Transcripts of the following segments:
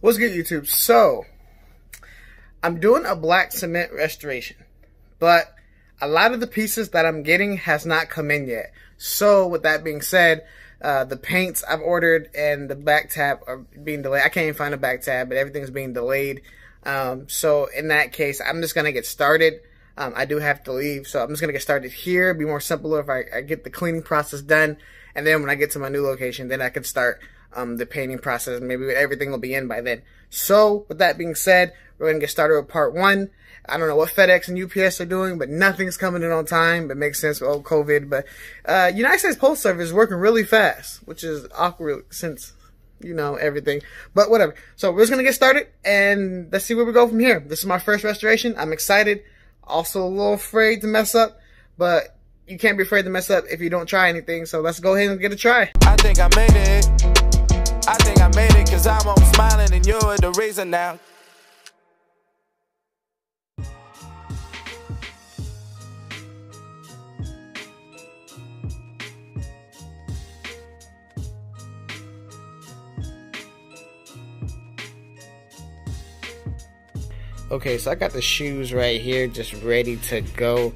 What's good, YouTube? So, I'm doing a black cement restoration, but a lot of the pieces that I'm getting has not come in yet. So, with that being said, the paints I've ordered and the back tab are being delayed. I can't even find a back tab, but everything's being delayed. So, in that case, I'm just going to get started. I do have to leave, so I'm just going to get started here. It'd be more simpler if I get the cleaning process done, and then when I get to my new location, then I can start the painting process. Maybe everything will be in by then. So, with that being said, we're going to get started with part one. I don't know what FedEx and UPS are doing, but nothing's coming in on time. It makes sense with old COVID. But United States Post Service is working really fast, which is awkward since, you know, everything. But whatever. So, we're just going to get started, and let's see where we go from here. This is my first restoration. I'm excited. Also a little afraid to mess up, but you can't be afraid to mess up if you don't try anything. So let's go ahead and get a try. I think I made it. I think I made it, cause I'm always smiling and you're the reason now. Okay, so I got the shoes right here just ready to go.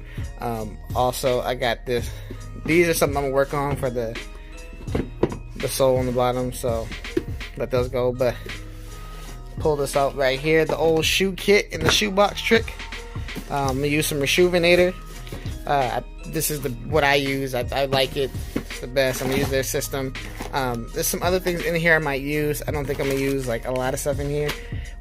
Also, I got this. These are something I'm gonna work on for the sole on the bottom, so let those go. But pull this out right here, the old shoe kit in the shoebox trick. I'm gonna use some Rejuvenator. This is what I use. I like it. It's the best. I'm gonna use their system. There's some other things in here I might use. I don't think I'm gonna use like a lot of stuff in here.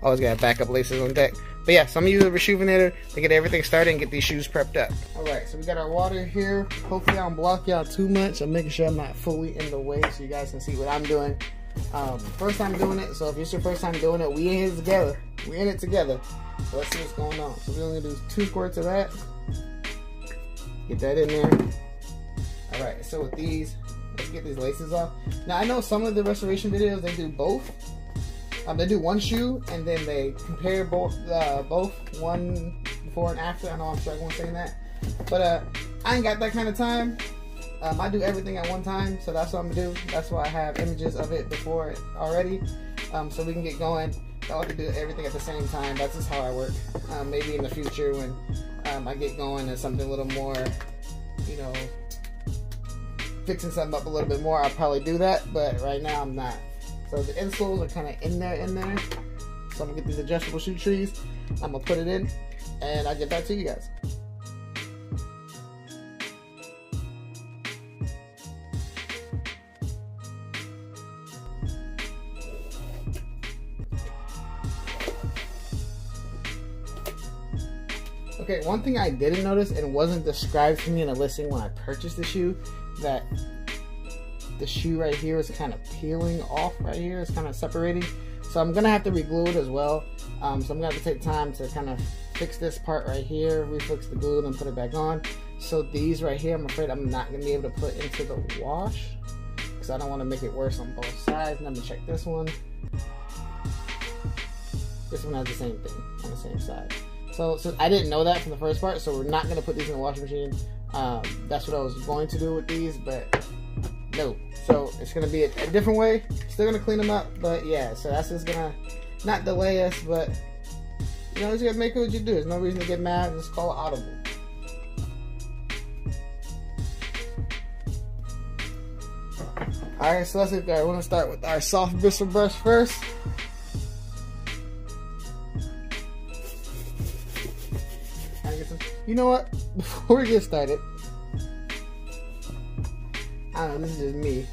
Always got backup laces on deck. But yeah, so I'm gonna use a Rejuvenator to get everything started and get these shoes prepped up. Alright, so we got our water here. Hopefully I don't block y'all too much. I'm making sure I'm not fully in the way so you guys can see what I'm doing. First time doing it, so if it's your first time doing it, we in it together. We in it together. So let's see what's going on. So we're gonna do 2 squirts of that. Get that in there. Alright, so with these, let's get these laces off. Now I know some of the restoration videos, they do both. They do one shoe and then they compare both one before and after. I know I'm struggling saying that, but I ain't got that kind of time. I do everything at one time, so that's what I'm gonna do. That's why I have images of it before already, so we can get going. I like to do everything at the same time. That's just how I work. Maybe in the future when I get going and something a little more, you know, fixing something up a little bit more, I'll probably do that. But right now I'm not. So the insoles are kind of in there. So I'm gonna get these adjustable shoe trees. I'm gonna put it in, and I'll get back to you guys. Okay, one thing I didn't notice and wasn't described to me in a listing when I purchased the shoe, that the shoe right here is kind of peeling off right here. It's kind of separating. So I'm going to have to re-glue it as well. So I'm going to have to take time to kind of fix this part right here, refix the glue, and put it back on. So these right here, I'm afraid I'm not going to be able to put into the wash because I don't want to make it worse on both sides. And I'm going to check this one. This one has the same thing on the same side. So I didn't know that from the first part, so we're not going to put these in the washing machine. That's what I was going to do with these, but no. So it's going to be a different way. Still going to clean them up, but yeah, so that's just going to not delay us, but you know, you got to make it what you do. There's no reason to get mad. Just call it audible. Alright, so let's get there. I want to start with our soft bristle brush first. You know what? Before we get started, I don't know, this is just me.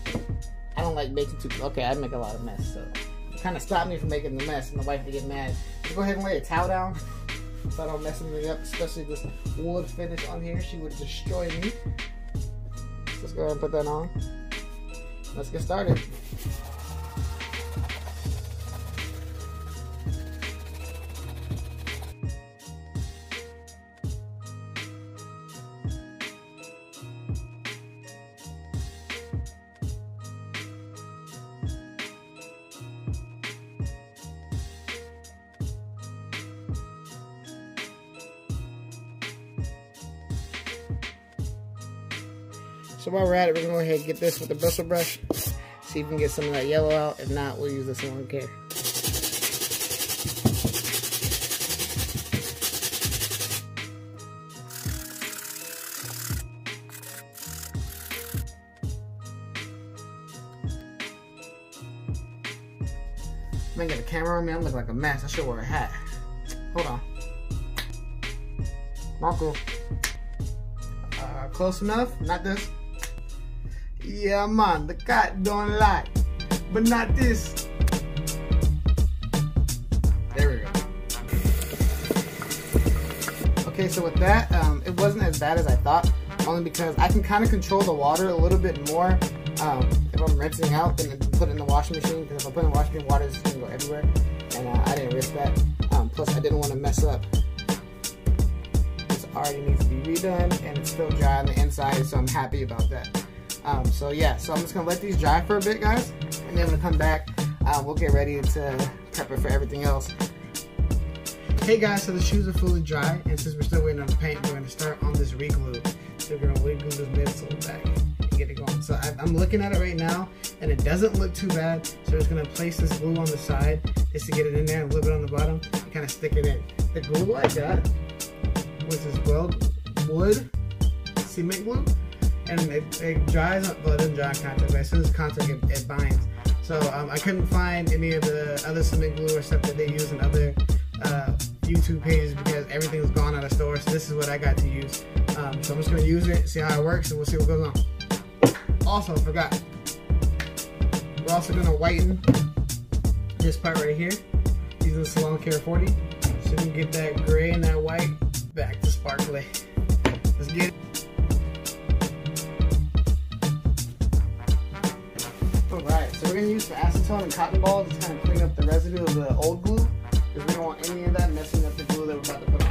I don't like making too. Okay, I make a lot of mess, so it kind of stopped me from making the mess, and the wife would get mad. Just go ahead and lay a towel down so I don't mess anything up, especially this wood finish on here. She would destroy me. Let's go ahead and put that on. Let's get started. So while we're at it, we're going to go ahead and get this with the bristle brush. See if we can get some of that yellow out. If not, we'll use this one. Okay. Man, got the camera on me. I'm looking like a mess. I should wear a hat. Hold on. Not cool. Close enough. Not this. Yeah, man. The cat don't lie, but not this. There we go. Okay, so with that, it wasn't as bad as I thought. Only because I can kind of control the water a little bit more if I'm rinsing out than put it in the washing machine. Because if I put it in the washing machine, water is going to go everywhere, and I didn't risk that. Plus, I didn't want to mess up. This already needs to be redone, and it's still dry on the inside, so I'm happy about that. So yeah, so I'm just going to let these dry for a bit, guys, and then when I come back, we'll get ready to prep it for everything else. Hey guys, so the shoes are fully dry, and since we're still waiting on the paint, we're going to start on this reglue. So we're going to reglue this midsole back and get it going. So I'm looking at it right now, and it doesn't look too bad. So we're just going to place this glue on the side just to get it in there, and a little bit on the bottom, and kind of stick it in. The glue I got was this wood cement glue, and it dries, well it doesn't dry on contact, but as soon as contact it binds. So I couldn't find any of the other cement glue or stuff that they use in other YouTube pages because everything was gone out of store. So this is what I got to use. So I'm just going to use it, see how it works, and we'll see what goes on. Also, I forgot. We're also going to whiten this part right here using the Salon Care 40. So we can get that gray and that white back to sparkly. Let's get it. Alright, so we're going to use the acetone and cotton balls to kind of clean up the residue of the old glue. Because we don't want any of that messing up the glue that we're about to put on.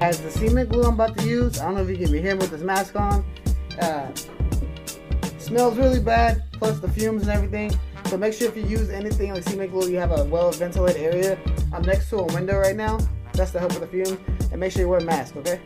As the cement glue I'm about to use, I don't know if you can hear me with this mask on. Smells really bad, plus the fumes and everything. So make sure if you use anything like cement glue, you have a well-ventilated area. I'm next to a window right now. That's to help with the fumes. And make sure you wear a mask, okay?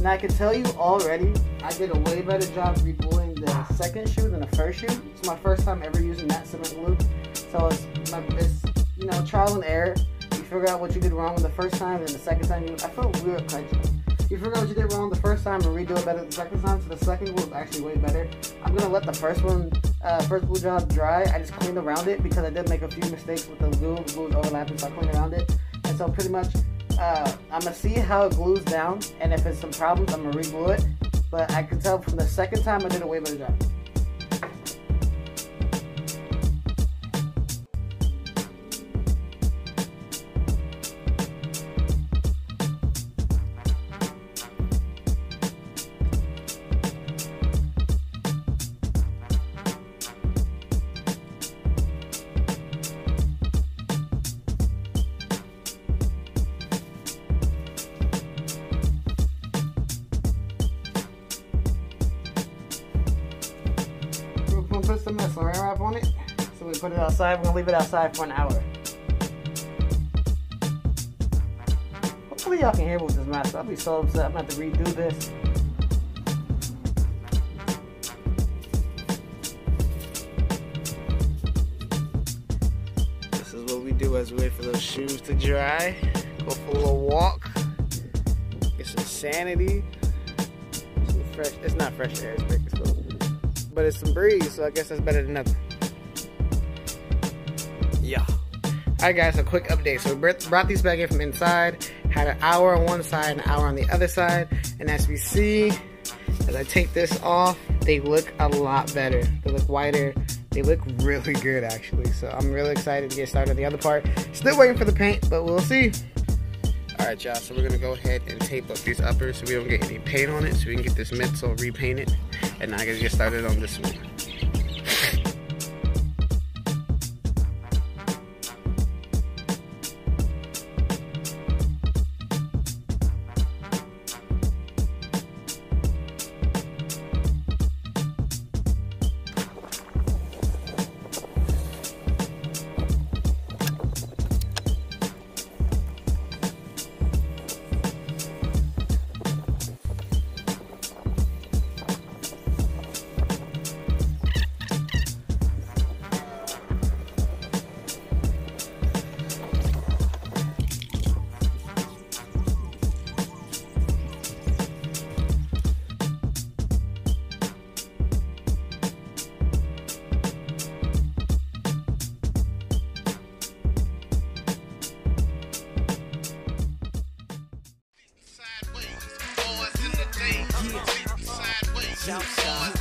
Now I can tell you already, I did a way better job regluing the second shoe than the first shoe. It's my first time ever using that cement glue. So it's you know, trial and error. You figure out what you did wrong the first time, and the second time I felt weird crunching. You figure out what you did wrong the first time and redo it better the second time, so the second glue is actually way better. I'm gonna let the first glue job dry. I just cleaned around it because I did make a few mistakes with the glue. The glue was overlapping, so I cleaned around it. And so pretty much I'm gonna see how it glues down, and if it's some problems, I'm gonna re-glue it. But I can tell from the second time I did a way better job. Put some saran wrap on it. So we put it outside. We're gonna leave it outside for an hour. Hopefully y'all can hear me with this mask. I'll be so upset. I'm gonna have to redo this. This is what we do as we wait for those shoes to dry. Go for a little walk. Get some sanity. Some fresh. It's not fresh air. It's breakfast though. But it's some breeze, so I guess that's better than nothing. Yeah. Alright guys, a quick update. So we brought these back in from inside. Had an hour on one side and an hour on the other side. And as we see, as I take this off, they look a lot better. They look whiter. They look really good actually. So I'm really excited to get started on the other part. Still waiting for the paint, but we'll see. Alright y'all, so we're going to go ahead and tape up these uppers so we don't get any paint on it, so we can get this midsole repainted. And now I gotta get started on this one. South side,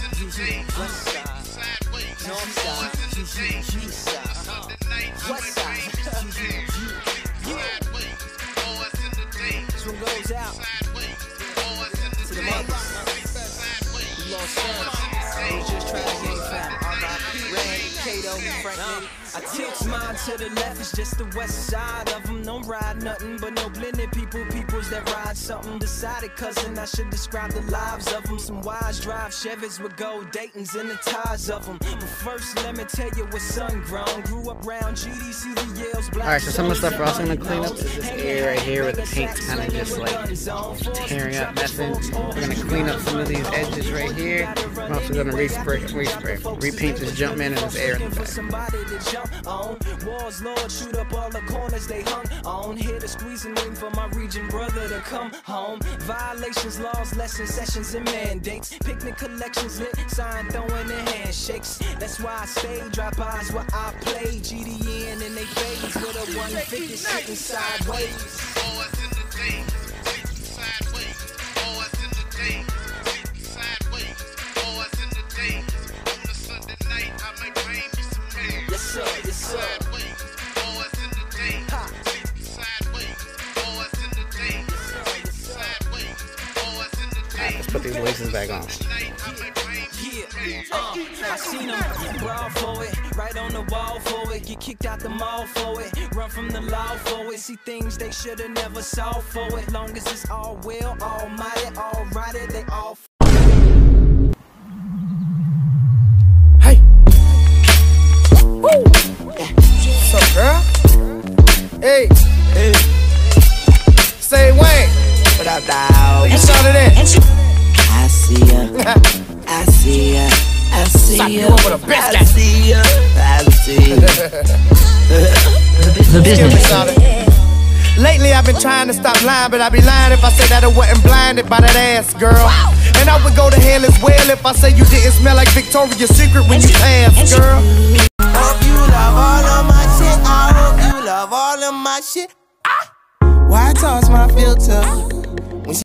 west side, north side, east side, west side. This one goes out to the mothers. We lost sons. We just trying to gain family. R.I.P. Red, Kato, Frank. I tilt mine to the left, it's just the west side of them. Don't ride nothing but no blended peoples that ride something. Decided, cousin, I should describe the lives of them. Some wise drive Chevys with gold Daytons and the ties of them. But first, let me tell you what's sun grown. Grew up round GDC, the Yale's Black. Alright, so some of the stuff we're also going to clean up is this area right here where the paint's kind of just like tearing up, messing. We're going to clean up some of these edges right here. We're also going to repaint this jump man and this air in the back. On wars, Lord, shoot up all the corners they hung on. Here to squeeze and waiting for my region brother to come home. Violations, laws, lessons, sessions, and mandates. Picnic collections lit, sign throwing in handshakes. That's why I stay, drop eyes where I play. GDN and they fades with a 150 sitting sideways. Yes sir, yes sir. Let's put these laces back on. I seen them brawl for it, right on the wall for it. Get kicked out the mall for it, run from the law for it. See things they should've never saw for it. Long as it's all well, almighty, all righty, they all. Hey. Woo. What's up, girl? Hey. Hey. Say Wayne. What up, dog? You started it. I see ya. I see ya. I see ya. I see ya. I see ya. The business. Lately I've been trying to stop lying, but I'd be lying if I said that I wasn't blinded by that ass, girl. And I would go to hell as well if I say you didn't smell like Victoria's Secret when you passed, girl.